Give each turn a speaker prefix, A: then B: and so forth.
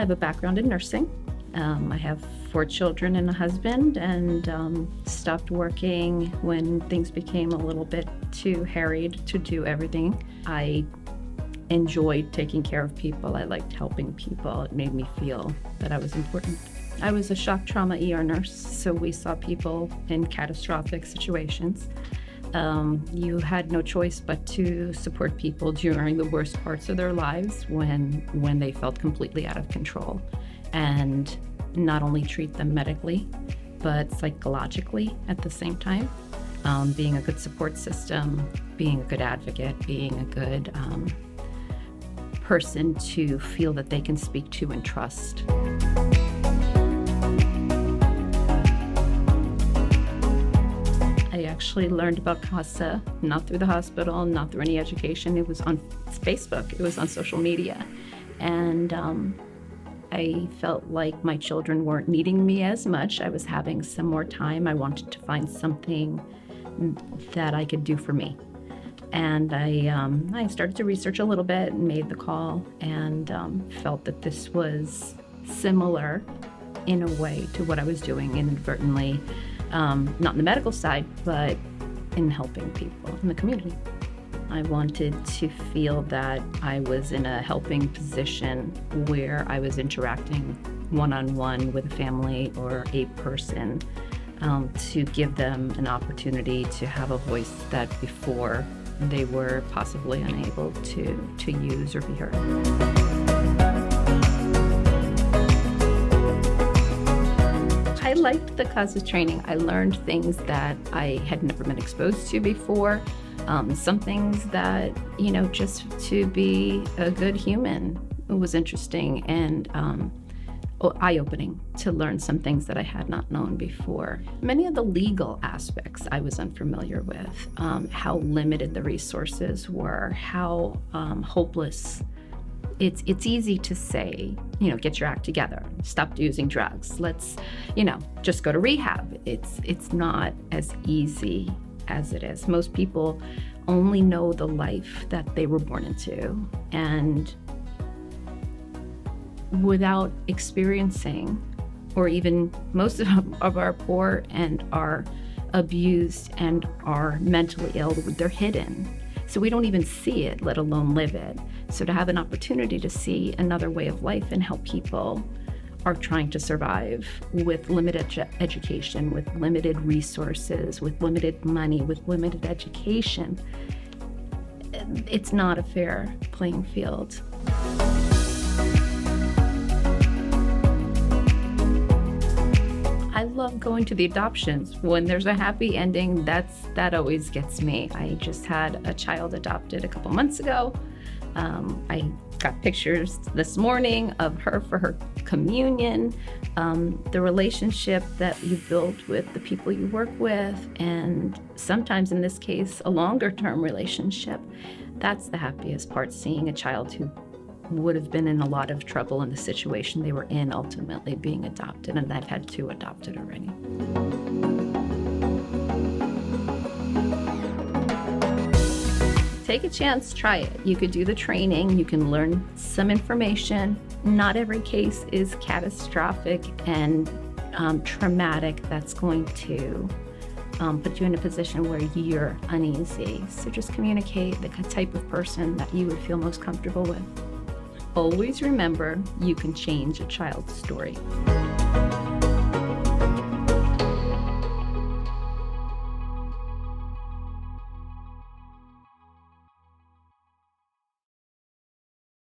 A: have a background in nursing. I have 4 children and a husband, and stopped working when things became a little bit too harried to do everything. I enjoyed taking care of people. I liked helping people. It made me feel that I was important. I was a shock trauma ER nurse, so we saw people in catastrophic situations. You had no choice but to support people during the worst parts of their lives when they felt completely out of control, and not only treat them medically, but psychologically at the same time. Being a good support system, being a good advocate, being a good person to feel that they can speak to and trust. I actually learned about CASA, not through the hospital, not through any education. It was on Facebook, it was on social media. And I felt like my children weren't needing me as much. I was having some more time. I wanted to find something that I could do for me. And I started to research a little bit and made the call, and felt that this was similar in a way to what I was doing inadvertently. Not in the medical side, but in helping people in the community. I wanted to feel that I was in a helping position where I was interacting one-on-one with a family or a person, to give them an opportunity to have a voice that before they were possibly unable to use or be heard. I liked the CASA training. I learned things that I had never been exposed to before. Some things that, just to be a good human was interesting and eye-opening to learn some things that I had not known before. Many of the legal aspects I was unfamiliar with, how limited the resources were, how hopeless. It's easy to say, get your act together, stop using drugs, let's, just go to rehab. It's not as easy as it is. Most people only know the life that they were born into, and without experiencing, or even most of our poor and are abused and are mentally ill, they're hidden. So we don't even see it, let alone live it. So to have an opportunity to see another way of life and how people are trying to survive with limited education, with limited resources, with limited money, with limited education, it's not a fair playing field. I love going to the adoptions. When there's a happy ending, that always gets me. I just had a child adopted a couple months ago. I got pictures this morning of her for her communion, the relationship that you build with the people you work with, and sometimes in this case, a longer-term relationship. That's the happiest part, seeing a child who would have been in a lot of trouble in the situation they were in, ultimately being adopted, and I've had 2 adopted already. Take a chance, try it. You could do the training, you can learn some information. Not every case is catastrophic and traumatic that's going to put you in a position where you're uneasy. So just communicate the type of person that you would feel most comfortable with. Always remember, you can change a child's story.